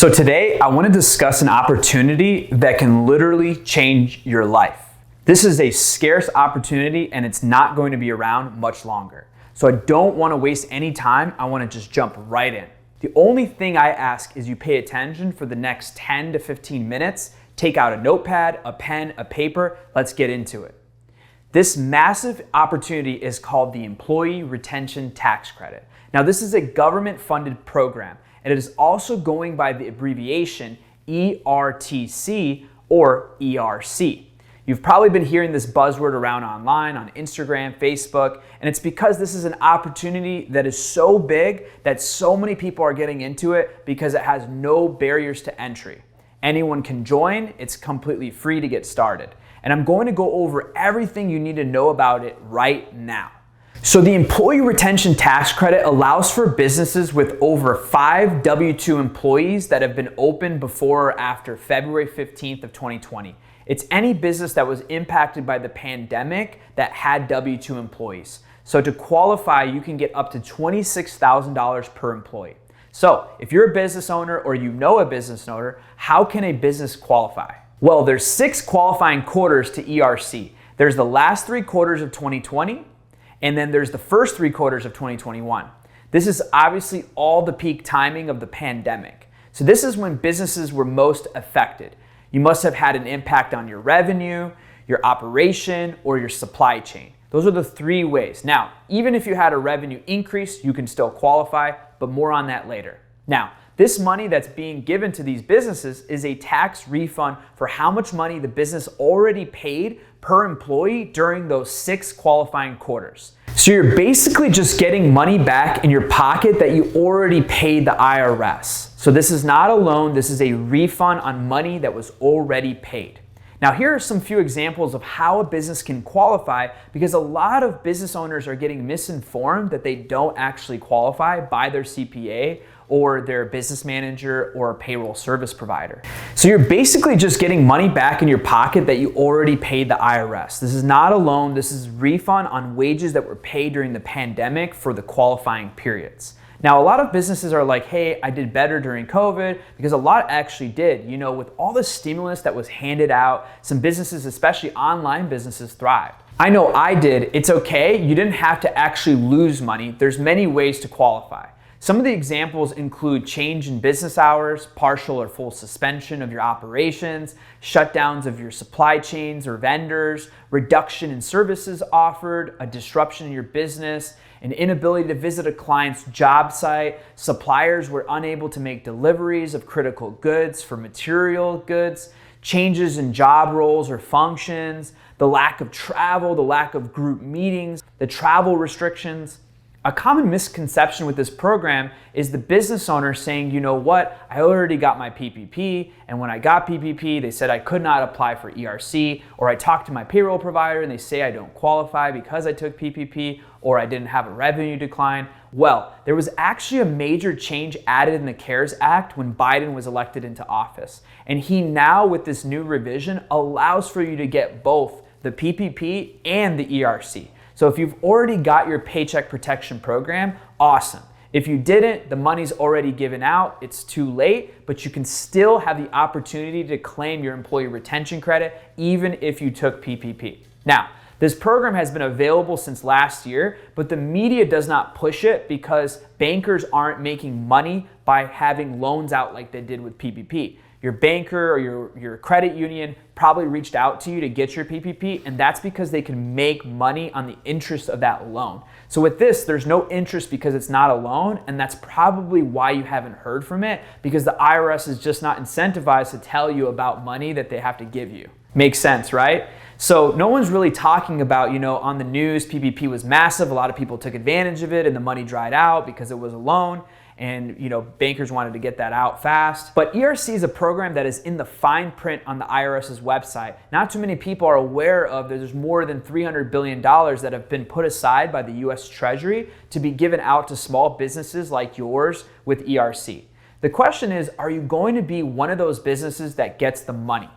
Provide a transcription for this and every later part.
So today I want to discuss an opportunity that can literally change your life. This is a scarce opportunity and it's not going to be around much longer. So I don't want to waste any time. I want to just jump right in. The only thing I ask is you pay attention for the next 10 to 15 minutes. Take out a notepad, a pen, a paper. Let's get into it. This massive opportunity is called the Employee Retention Tax Credit. Now, this is a government-funded program, and it is also going by the abbreviation ERTC or ERC. You've probably been hearing this buzzword around online, on Instagram, Facebook, and it's because this is an opportunity that is so big that so many people are getting into it because it has no barriers to entry. Anyone can join, it's completely free to get started. And I'm going to go over everything you need to know about it right now. So the Employee Retention Tax Credit allows for businesses with over 5 W-2 employees that have been open before or after February 15th of 2020. It's any business that was impacted by the pandemic that had W-2 employees. So to qualify, you can get up to $26,000 per employee. So if you're a business owner or you know a business owner, how can a business qualify? Well, there's 6 qualifying quarters to ERC. There's the last 3 quarters of 2020, and then there's the first 3 quarters of 2021. This is obviously all the peak timing of the pandemic. So this is when businesses were most affected. You must have had an impact on your revenue, your operation, or your supply chain. Those are the 3 ways. Now, even if you had a revenue increase, you can still qualify, but more on that later. Now, this money that's being given to these businesses is a tax refund for how much money the business already paid per employee during those 6 qualifying quarters. So you're basically just getting money back in your pocket that you already paid the IRS. So this is not a loan, this is a refund on money that was already paid. Now here are some few examples of how a business can qualify, because a lot of business owners are getting misinformed that they don't actually qualify by their CPA or their business manager or a payroll service provider. So you're basically just getting money back in your pocket that you already paid the IRS. This is not a loan, this is refund on wages that were paid during the pandemic for the qualifying periods. Now, a lot of businesses are like, hey, I did better during COVID, because a lot actually did. You know, with all the stimulus that was handed out, some businesses, especially online businesses, thrived. I know I did. It's okay. You didn't have to actually lose money. There's many ways to qualify. Some of the examples include change in business hours, partial or full suspension of your operations, shutdowns of your supply chains or vendors, reduction in services offered, a disruption in your business, an inability to visit a client's job site, suppliers were unable to make deliveries of critical goods for material goods, changes in job roles or functions, the lack of travel, the lack of group meetings, the travel restrictions. A common misconception with this program is the business owner saying, you know what, I already got my PPP, and when I got PPP, they said I could not apply for ERC, or I talked to my payroll provider and they say I don't qualify because I took PPP, or I didn't have a revenue decline. Well, there was actually a major change added in the CARES Act when Biden was elected into office. And he now, with this new revision, allows for you to get both the PPP and the ERC. So if you've already got your Paycheck Protection Program, awesome. If you didn't, the money's already given out, it's too late, but you can still have the opportunity to claim your Employee Retention Credit even if you took PPP. Now, this program has been available since last year, but the media does not push it because bankers aren't making money by having loans out like they did with PPP. Your banker or your credit union probably reached out to you to get your PPP, and that's because they can make money on the interest of that loan. So with this, there's no interest because it's not a loan, and that's probably why you haven't heard from it, because the IRS is just not incentivized to tell you about money that they have to give you. Makes sense, right? So no one's really talking about, on the news, PPP was massive. A lot of people took advantage of it and the money dried out because it was a loan. And bankers wanted to get that out fast. But ERC is a program that is in the fine print on the IRS's website. Not too many people are aware of that there's more than $300 billion that have been put aside by the US Treasury to be given out to small businesses like yours with ERC. The question is, are you going to be one of those businesses that gets the money?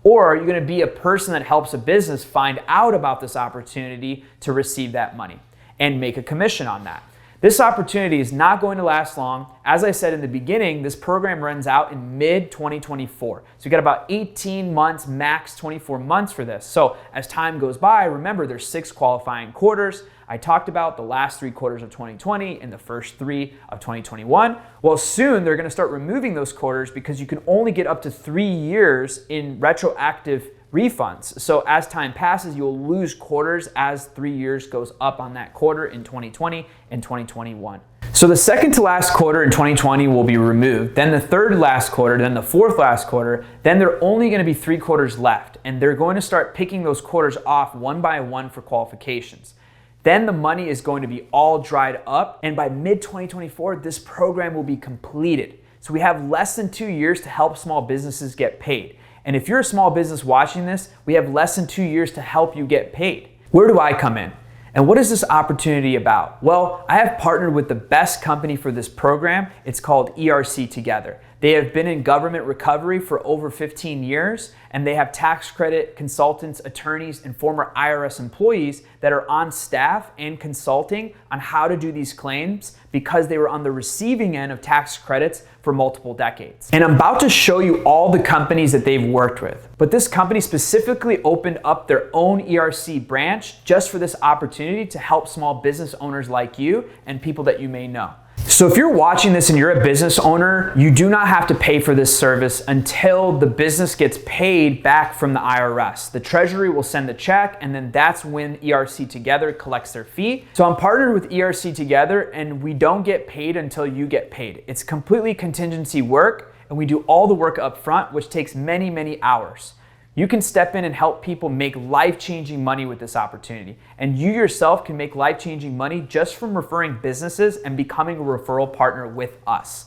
Or are you going to be a person that helps a business find out about this opportunity to receive that money and make a commission on that? This opportunity is not going to last long. As I said in the beginning, this program runs out in mid-2024. So you got about 18 months, max 24 months for this. So as time goes by, remember there's 6 qualifying quarters. I talked about the last 3 quarters of 2020 and the first 3 of 2021. Well, soon they're gonna start removing those quarters because you can only get up to 3 years in retroactive refunds. So as time passes, you'll lose quarters as 3 years goes up on that quarter in 2020 and 2021. So the second to last quarter in 2020 will be removed, then the third last quarter, then the fourth last quarter, then there are only gonna be 3 quarters left, and they're going to start picking those quarters off one by one for qualifications. Then the money is going to be all dried up, and by mid-2024, this program will be completed. So we have less than 2 years to help small businesses get paid. And if you're a small business watching this, we have less than 2 years to help you get paid. Where do I come in? And what is this opportunity about? Well, I have partnered with the best company for this program. It's called ERC Together. They have been in government recovery for over 15 years, and they have tax credit consultants, attorneys, and former IRS employees that are on staff and consulting on how to do these claims because they were on the receiving end of tax credits for multiple decades. And I'm about to show you all the companies that they've worked with. But this company specifically opened up their own ERC branch just for this opportunity to help small business owners like you and people that you may know. So if you're watching this and you're a business owner, you do not have to pay for this service until the business gets paid back from the IRS. The Treasury will send the check, and then that's when ERC Together collects their fee. So I'm partnered with ERC Together, and we don't get paid until you get paid. It's completely contingency work, and we do all the work up front, which takes many, many hours. You can step in and help people make life-changing money with this opportunity. And you yourself can make life-changing money just from referring businesses and becoming a referral partner with us.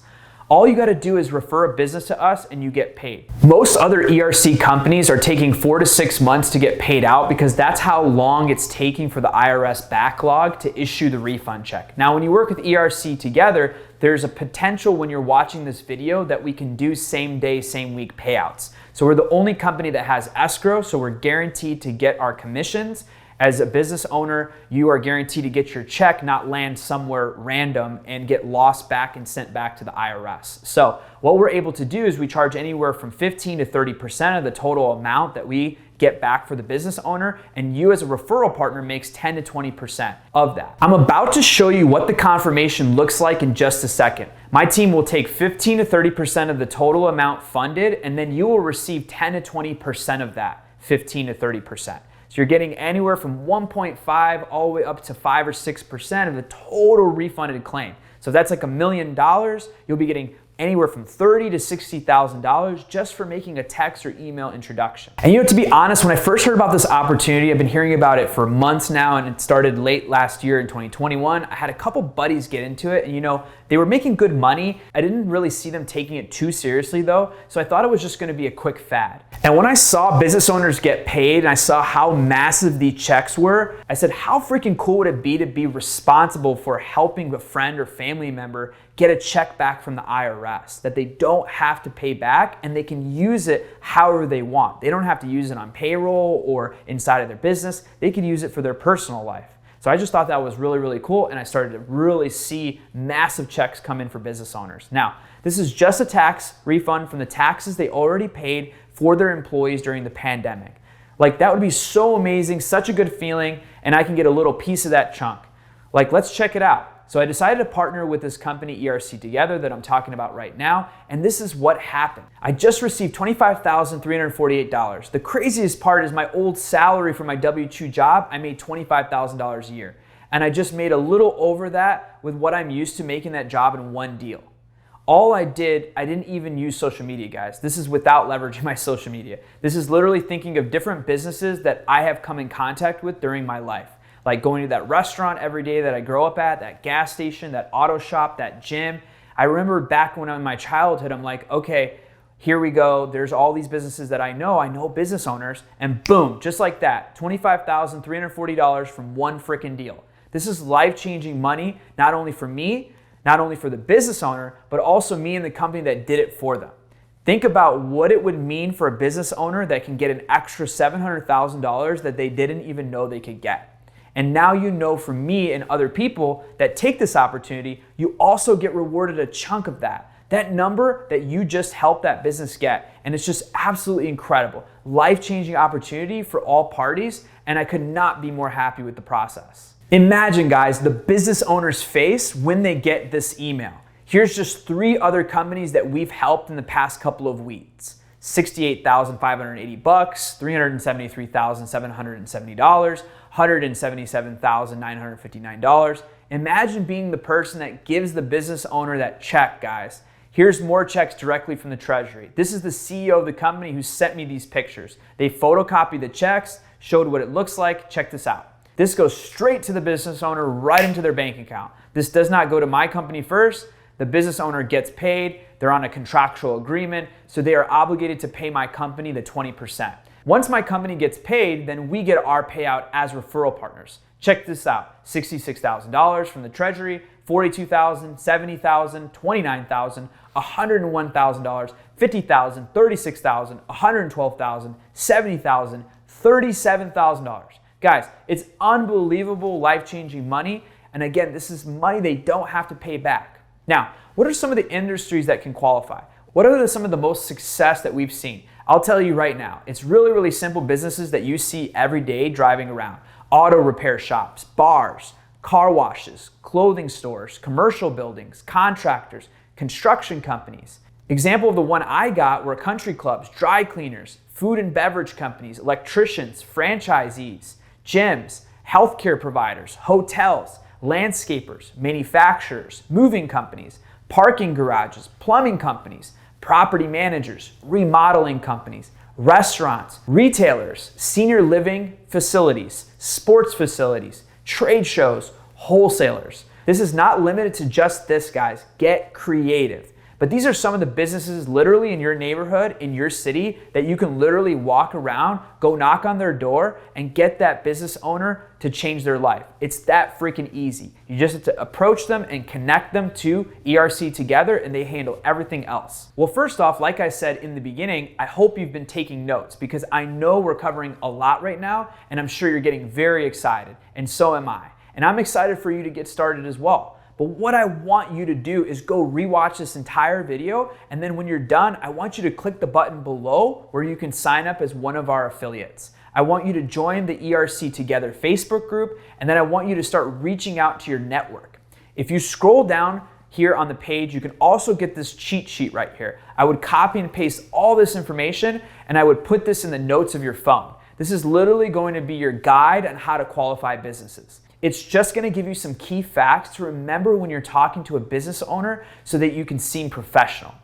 All you gotta do is refer a business to us and you get paid. Most other ERC companies are taking 4 to 6 months to get paid out because that's how long it's taking for the IRS backlog to issue the refund check. Now, when you work with ERC Together, there's a potential when you're watching this video that we can do same day, same week payouts. So we're the only company that has escrow, so we're guaranteed to get our commissions. As a business owner, you are guaranteed to get your check, not land somewhere random and get lost back and sent back to the IRS. So what we're able to do is we charge anywhere from 15 to 30% of the total amount that we get back for the business owner, and you as a referral partner makes 10 to 20% of that. I'm about to show you what the confirmation looks like in just a second. My team will take 15 to 30% of the total amount funded, and then you will receive 10 to 20% of that, 15 to 30%. So you're getting anywhere from 1.5 all the way up to 5 or 6% of the total refunded claim. So if that's like $1 million, you'll be getting anywhere from $30,000 to $60,000 just for making a text or email introduction. And you know, to be honest, when I first heard about this opportunity, I've been hearing about it for months now, and it started late last year in 2021. I had a couple buddies get into it, and you know, they were making good money. I didn't really see them taking it too seriously though, so I thought it was just gonna be a quick fad. And when I saw business owners get paid and I saw how massive the checks were, I said, how freaking cool would it be to be responsible for helping a friend or family member get a check back from the IRS that they don't have to pay back, and they can use it however they want. They don't have to use it on payroll or inside of their business. They can use it for their personal life. So I just thought that was really, really cool, and I started to really see massive checks come in for business owners. Now, this is just a tax refund from the taxes they already paid for their employees during the pandemic. Like, that would be so amazing, such a good feeling, and I can get a little piece of that chunk. Like, let's check it out. So I decided to partner with this company, ERC Together, that I'm talking about right now, and this is what happened. I just received $25,348. The craziest part is my old salary for my W-2 job, I made $25,000 a year. And I just made a little over that with what I'm used to making that job in one deal. All I didn't even use social media, guys. This is without leveraging my social media. This is literally thinking of different businesses that I have come in contact with during my life. Like going to that restaurant every day that I grow up at, that gas station, that auto shop, that gym. I remember back when in my childhood, I'm like, okay, here we go. There's all these businesses that I know business owners, and boom, just like that, $25,340 from one freaking deal. This is life-changing money, not only for me, not only for the business owner, but also me and the company that did it for them. Think about what it would mean for a business owner that can get an extra $700,000 that they didn't even know they could get. And now you know from me and other people that take this opportunity, you also get rewarded a chunk of that. That number that you just helped that business get. And it's just absolutely incredible. Life-changing opportunity for all parties, and I could not be more happy with the process. Imagine, guys, the business owner's face when they get this email. Here's just 3 other companies that we've helped in the past couple of weeks. $68,580, $373,770, $177,959. Imagine being the person that gives the business owner that check, guys. Here's more checks directly from the treasury. This is the CEO of the company who sent me these pictures. They photocopied the checks, showed what it looks like. Check this out. This goes straight to the business owner, right into their bank account. This does not go to my company first. The business owner gets paid. They're on a contractual agreement, so they are obligated to pay my company the 20%. Once my company gets paid, then we get our payout as referral partners. Check this out. $66,000 from the treasury, $42,000, $70,000, $29,000, $101,000, $50,000, $36,000, $112,000, $70,000, $37,000. Guys, it's unbelievable, life-changing money. And again, this is money they don't have to pay back. Now, what are some of the industries that can qualify? What are some of the most success that we've seen? I'll tell you right now, it's really, really simple businesses that you see every day driving around. Auto repair shops, bars, car washes, clothing stores, commercial buildings, contractors, construction companies. Example of the one I got were country clubs, dry cleaners, food and beverage companies, electricians, franchisees, gyms, healthcare providers, hotels, landscapers, manufacturers, moving companies, parking garages, plumbing companies, property managers, remodeling companies, restaurants, retailers, senior living facilities, sports facilities, trade shows, wholesalers. This is not limited to just this, guys. Get creative. But these are some of the businesses literally in your neighborhood, in your city, that you can literally walk around, go knock on their door, and get that business owner to change their life. It's that freaking easy. You just have to approach them and connect them to ERC together, and they handle everything else. Well, first off, like I said in the beginning, I hope you've been taking notes because I know we're covering a lot right now, and I'm sure you're getting very excited, and so am I. And I'm excited for you to get started as well. But what I want you to do is go rewatch this entire video, and then when you're done, I want you to click the button below where you can sign up as one of our affiliates. I want you to join the ERC Together Facebook group, and then I want you to start reaching out to your network. If you scroll down here on the page, you can also get this cheat sheet right here. I would copy and paste all this information, and I would put this in the notes of your phone. This is literally going to be your guide on how to qualify businesses. It's just gonna give you some key facts to remember when you're talking to a business owner so that you can seem professional.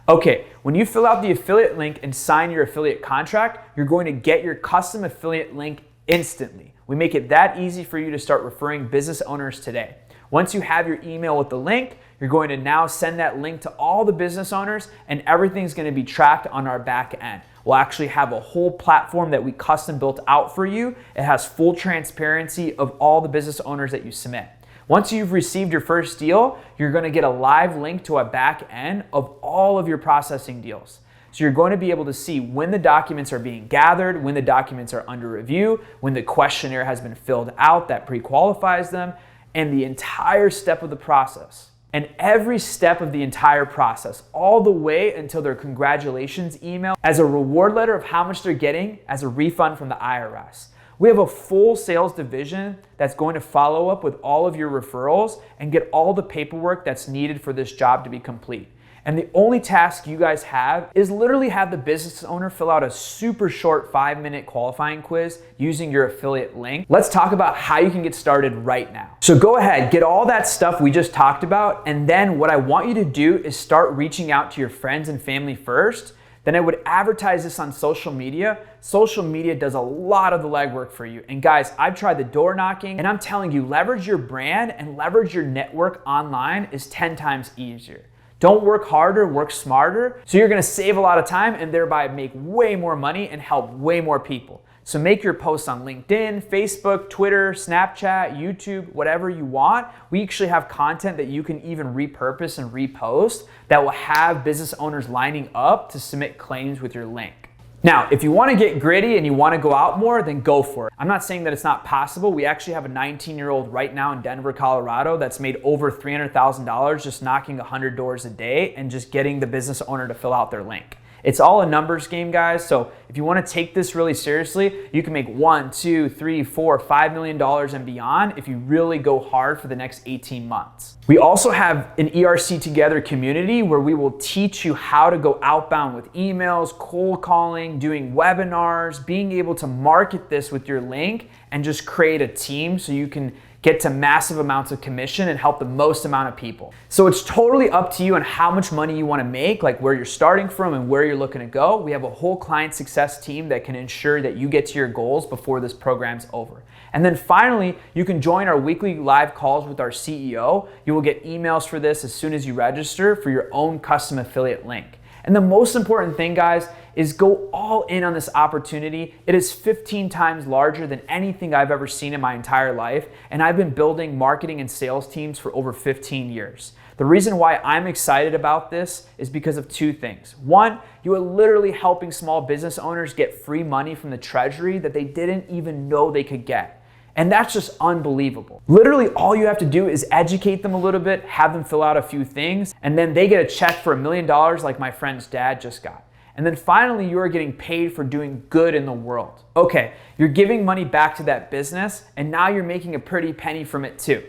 Okay, when you fill out the affiliate link and sign your affiliate contract, you're going to get your custom affiliate link instantly. We make it that easy for you to start referring business owners today. Once you have your email with the link, you're going to now send that link to all the business owners, and everything's gonna be tracked on our back end. We'll actually have a whole platform that we custom built out for you. It has full transparency of all the business owners that you submit. Once you've received your first deal, you're gonna get a live link to a back end of all of your processing deals. So you're going to be able to see when the documents are being gathered, when the documents are under review, when the questionnaire has been filled out that pre-qualifies them, and the entire step of the process. And every step of the entire process, all the way until their congratulations email as a reward letter of how much they're getting as a refund from the IRS. We have a full sales division that's going to follow up with all of your referrals and get all the paperwork that's needed for this job to be complete. And the only task you guys have is literally have the business owner fill out a super short 5-minute qualifying quiz using your affiliate link. Let's talk about how you can get started right now. So go ahead, get all that stuff we just talked about, and then what I want you to do is start reaching out to your friends and family first. Then I would advertise this on social media. Social media does a lot of the legwork for you. And guys, I've tried the door knocking, and I'm telling you, leverage your brand and leverage your network online is 10 times easier. Don't work harder, work smarter. So you're gonna save a lot of time and thereby make way more money and help way more people. So make your posts on LinkedIn, Facebook, Twitter, Snapchat, YouTube, whatever you want. We actually have content that you can even repurpose and repost that will have business owners lining up to submit claims with your link. Now, if you want to get gritty and you want to go out more, then go for it. I'm not saying that it's not possible. We actually have a 19-year-old right now in Denver, Colorado that's made over $300,000 just knocking 100 doors a day and just getting the business owner to fill out their link. It's all a numbers game, guys. So if you want to take this really seriously, you can make $1, $2, $3, $4, $5 million and beyond if you really go hard for the next 18 months. We also have an ERC Together community where we will teach you how to go outbound with emails, cold calling, doing webinars, being able to market this with your link and just create a team so you can get to massive amounts of commission and help the most amount of people. So it's totally up to you on how much money you want to make, like where you're starting from and where you're looking to go. We have a whole client success team that can ensure that you get to your goals before this program's over. And then finally, you can join our weekly live calls with our CEO. You will get emails for this as soon as you register for your own custom affiliate link. And the most important thing, guys, is go all in on this opportunity. It is 15 times larger than anything I've ever seen in my entire life, and I've been building marketing and sales teams for over 15 years. The reason why I'm excited about this is because of two things. One, you are literally helping small business owners get free money from the treasury that they didn't even know they could get. And that's just unbelievable. Literally all you have to do is educate them a little bit, have them fill out a few things, and then they get a check for $1 million like my friend's dad just got. And then finally, you are getting paid for doing good in the world. Okay, you're giving money back to that business, and now you're making a pretty penny from it too.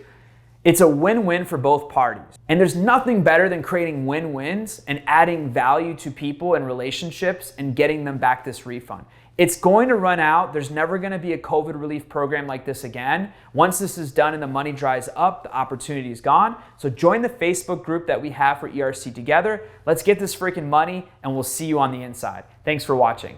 It's a win-win for both parties. And there's nothing better than creating win-wins and adding value to people and relationships and getting them back this refund. It's going to run out. There's never going to be a COVID relief program like this again. Once this is done and the money dries up, the opportunity is gone. So join the Facebook group that we have for ERC Together. Let's get this freaking money and we'll see you on the inside. Thanks for watching.